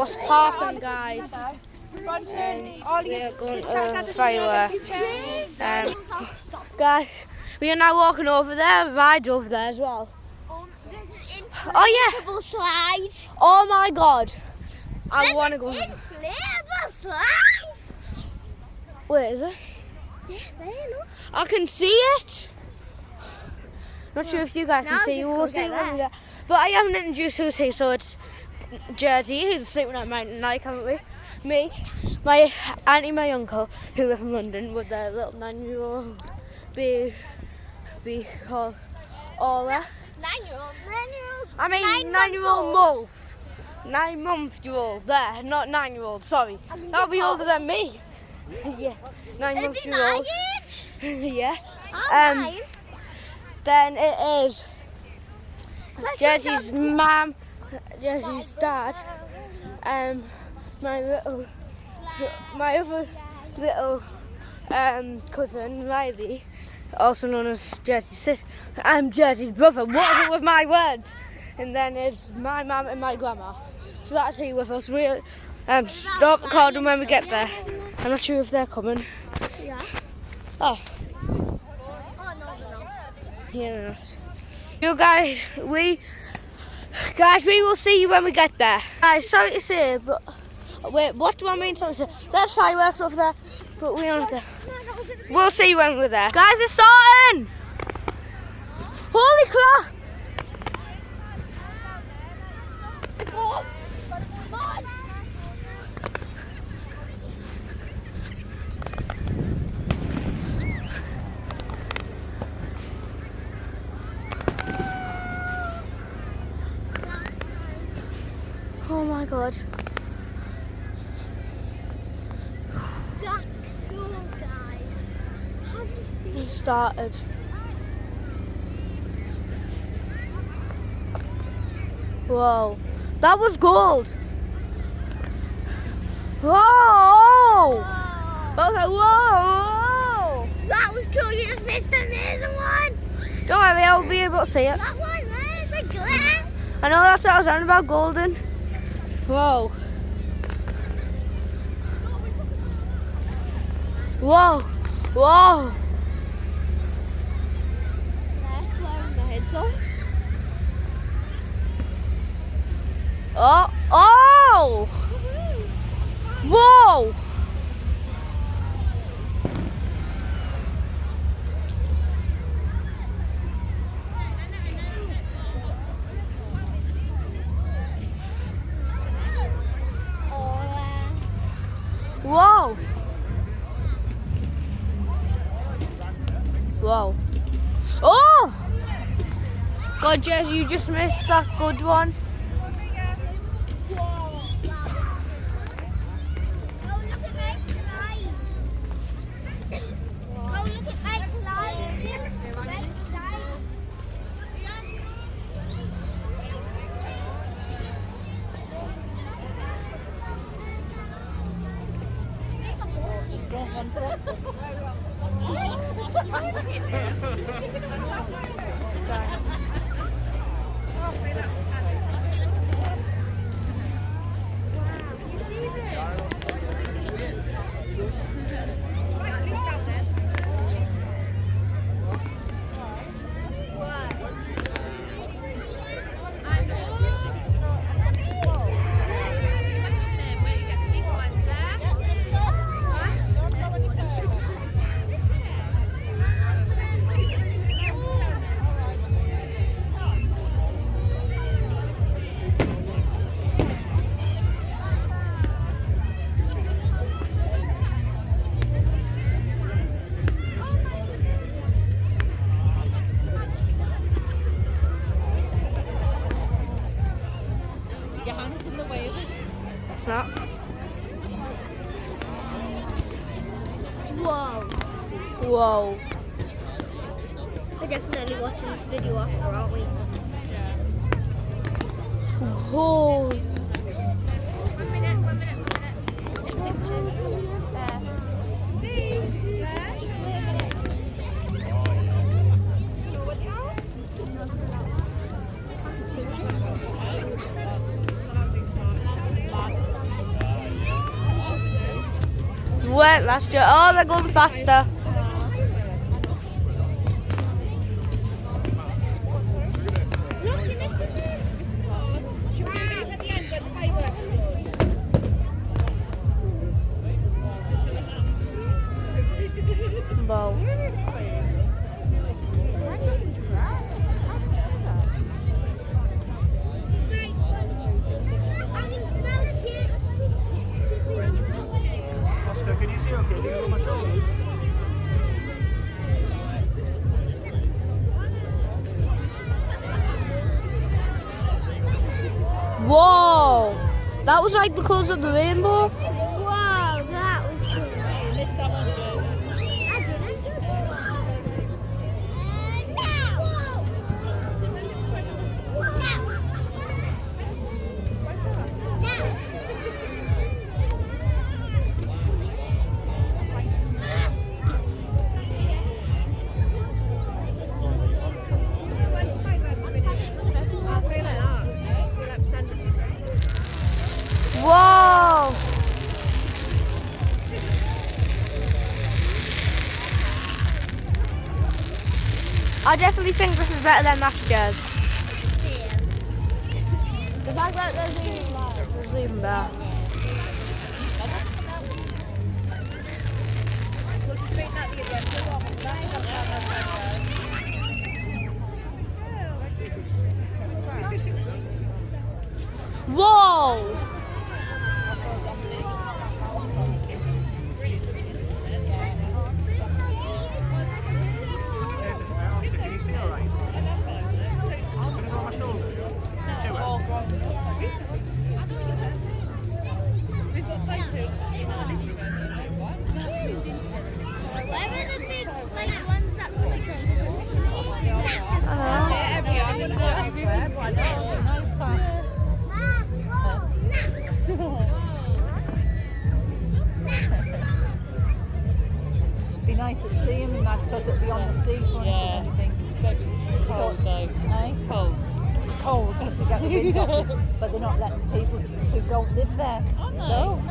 What's poppin', guys? Bronson, We are going to fireworks. Guys, we are now walking over there. Ride's over there as well. There's an Oh inflatable slide. Oh my god. I want to go. Inflatable slide. Where is it? Yeah, there, look. I can see it. Not sure if you guys can see. We'll see when we get. But I haven't introduced who's here, so it's Jersey, who's sleeping at night, haven't we? Me, my auntie, my uncle, who live in London with their little 9-year-old baby called Ola. 9-year-old. I mean 9-year-old Wolf. 9-month-year-old there, not 9-year-old, sorry. That'll be older than me. Yeah, 9-month-year-old. Yeah. Then it is Jersey's mum, Jersey's dad, my other little cousin Riley, also known as Jersey's sister. I'm Jersey's brother. What is it with my words? And then it's my mum and my grandma. So that's here with us. We'll stop recording when we get there. I'm not sure if they're coming. Yeah. Oh. Oh, no, they're not. Yeah, they're not. You guys, we will see you when we get there. Guys, sorry to say, but wait, what do I mean? Sorry to say, there's fireworks over there, but we aren't there. We'll see you when we're there. Guys, it's starting! Holy crap! Let's go! Oh my god. That's cool, guys. Have you seen It started. Whoa. That was gold. Whoa! That was like, whoa! That was cool. You just missed an amazing one. Don't worry, I'll be able to see it. That one there is a glare. I know that's what I was on about, golden. Whoa. Whoa. Whoa. They're swearing their heads off. Oh. Oh. Whoa. Whoa. Whoa. Oh! God, Jess, you just missed that good one. Your hand's in the way of it. It's not. Whoa. Whoa. We're definitely watching this video after, aren't we? Whoa. One minute. Take pictures. Please. See it? went last year. Oh, they're going faster. Wow. Oscar, can you see okay? Can you go on my shoulders? Whoa! That was like the colours of the rainbow. Wow, that was cool. You missed that one, Joe. I didn't. Whoa! I definitely think this is better than last year's. The fact that there's even light is even better. Whoa! Oscar, can you see all right? Can you go on my shoulder? Can you see well? We've got photos. Where are the big like ones that look like Be nice at sea and that because it'll be on the seafront and everything. Cold though. Eh? Cold. Cold because you get the wind off it, but they're not letting people who don't live there go. They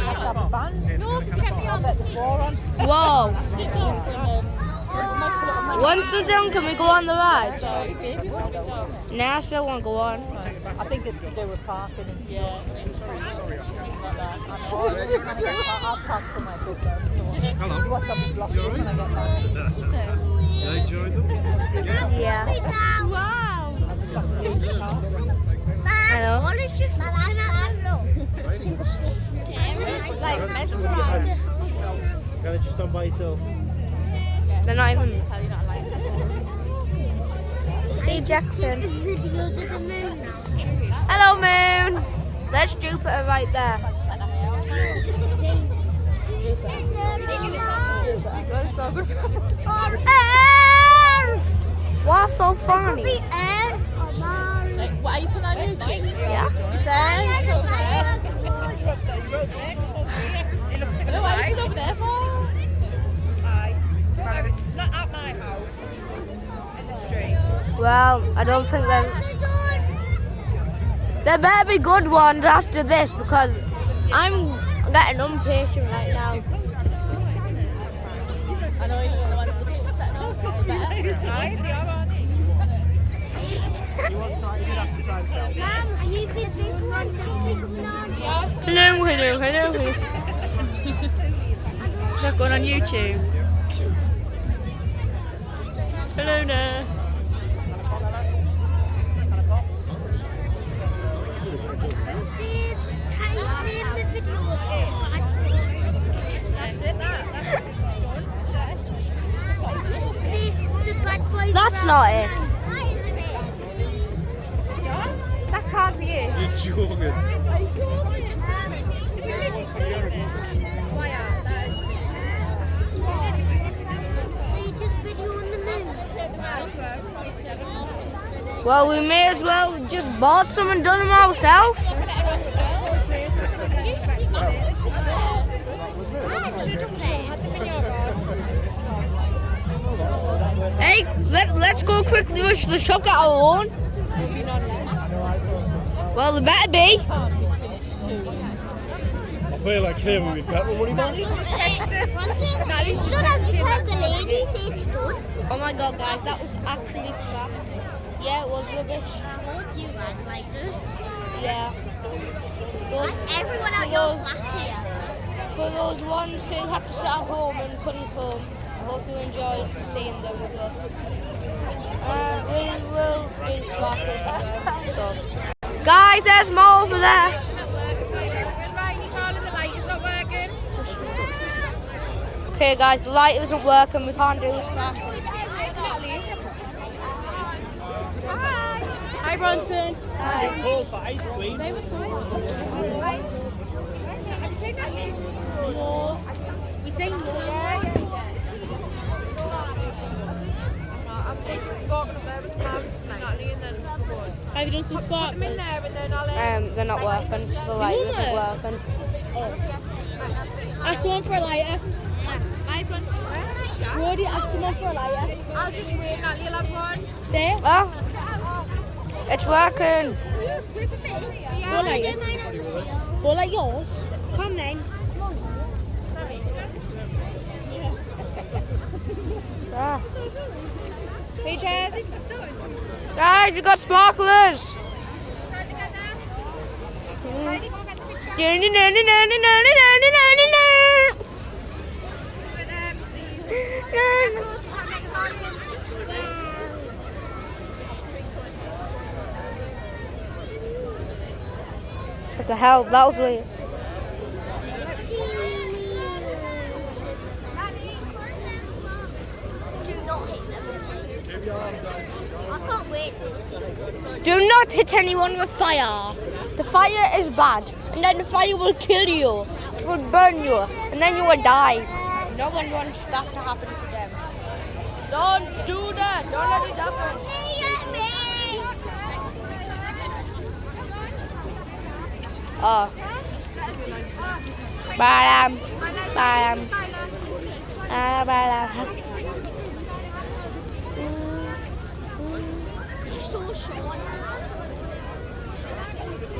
have to have a band. No, because you get me I on. bet the floor on. Whoa! Sit down from Once they're done, can we go on the ride? Sorry, baby. Nah, I still want to go on. I think it's to do with parking and Yeah. I'll park for my big dog. Hello. Watch on the block when I get back. You enjoyed them? Yeah. wow. Hello. All is just looking at them. Just staring. Like mesmerised. Kind of just on by yourself. They're not even. Tell you not like Hey, Jackson. Videos of the moon now. Hello, Moon. There's Jupiter right there. That's so good. On Earth! Why so The funny? Earth of Mars. Like, what are you putting on YouTube? Yeah. Is there? So there. It looks sick No, what are you over there for? Not at my house, in the street. Well, I don't think there better be good ones after this because I'm getting impatient right now. I know even the ones with the people setting up better. Right, they are, aren't they? You did have to try and sell. Mum, are you big one? Yeah, Hello. they're going on YouTube. Hello there. See, tiny little video of That's it, that's See, the bad boys. That's not it. That isn't it. That can't be it. You're joking. Why are that? So you just video on the moon. Well, we may as well just bought some and done them ourselves. Hey, let's go quickly rush the shop, get our own. Well, they better be. feel like clearing with petrol money back. Bronson, you don't have to tell the lady, say it's done. Oh my god, guys, that was actually crap. Yeah, it was rubbish. I hope you guys liked us. Yeah. That's everyone at your class here. For those ones who had to sit at home and couldn't come, I hope you enjoyed seeing them with us. We will do sparklers as well. So. Guys, there's more over there. Okay guys, the light isn't working, we can't do the sparklers. Hi, Bronson. Call for ice cream. They were so Have you seen that? No. We say no. Have you done some sparklers? They're not working. The light isn't working. Ask someone for a lighter. Roddy, ask someone for a lighter. I'll just wait, Natalie, you'll have one. There. Oh, it's working. Go like it. Go like yours. Come then. Ah. Peaches. Guys, we got sparklers. What the hell? That was weird. Do not hit them. I can't wait till see them. Do not hit anyone with fire. The fire is bad, and then the fire will kill you. It will burn you, and then you will die. No one wants that to happen to them. Don't do that. Don't let it happen. Oh. Balam. Balam. Balam. She's so short.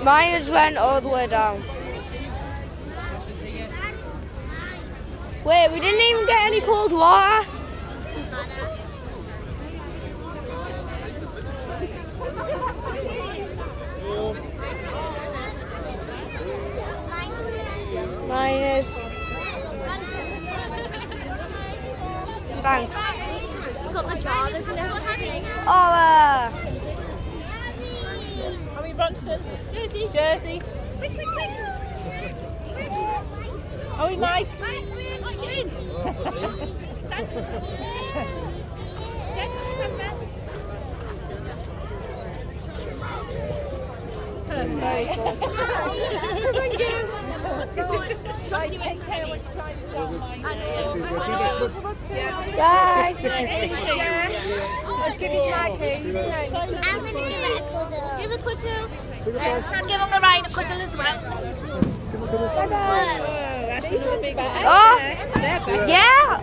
Mine just went all the way down. Wait, we didn't even get any cold water. Mine is. Thanks. I've got my joggers and everything. Oh, Are we Bronson? Jersey. Jersey. Quick, quick, quick. Are we Mike? very cool. Try to take care what's trying to down mine. Guys. Let's give you my two. I'm going to give it a cuddle. Give a cuddle. Give him the right a cuddle as well. Oh, yeah.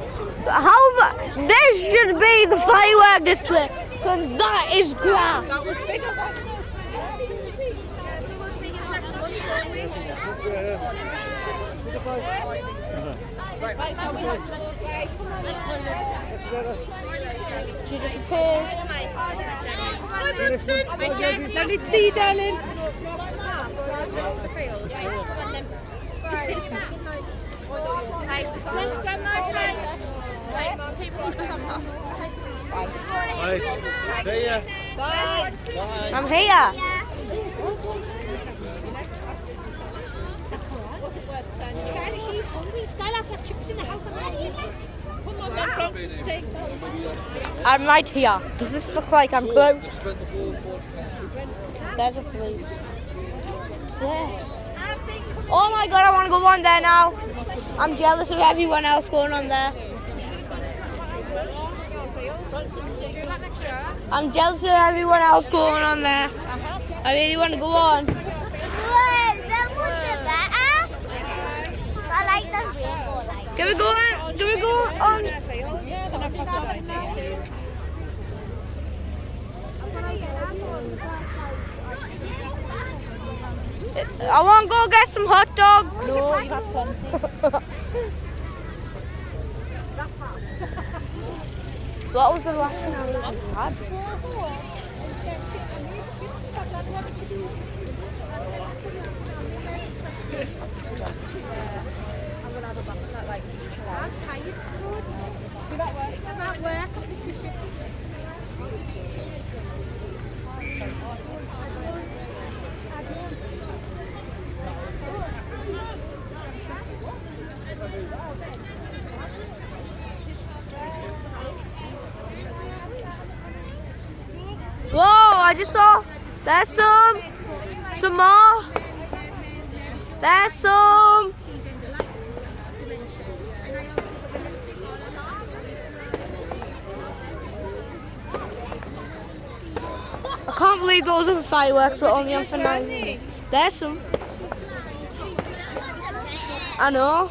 This should be the firework display, because that is crap. That was bigger, wasn't it? So we'll see you next Monday. Right, now we have to She disappeared. Hi, Bronson. Let me see you, darling. Nice, grandma's friends. People on camera. Right. See ya. Bye. Bye. I'm here. She's hungry. Skylar got chips in the house. Come on, then, Bronson, take them. I'm right here. Does this look like I'm close? There's a police. Yes. Oh my god, I want to go on there now. I'm jealous of everyone else going on there. I'm jealous of everyone else going on there. I really want to go on. I like the rainbow light. Can we go on? Can we go on? I want to go get some hot dogs. No, you've had plenty. What was the last thing I even had? Whoa, I just saw, there's some more. There's some. I can't believe those other fireworks were only on for 9 minutes. There's some. I know.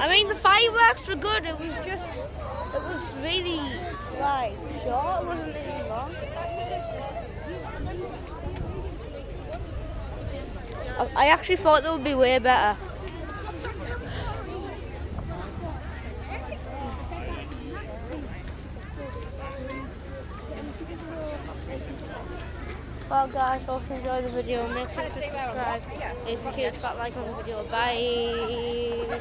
I mean, the fireworks were good. It was really like short. It wasn't really long. I actually thought they would be way better. Well guys, hope you enjoyed the video. Make sure to subscribe if you're huge, fat like on the video. Bye.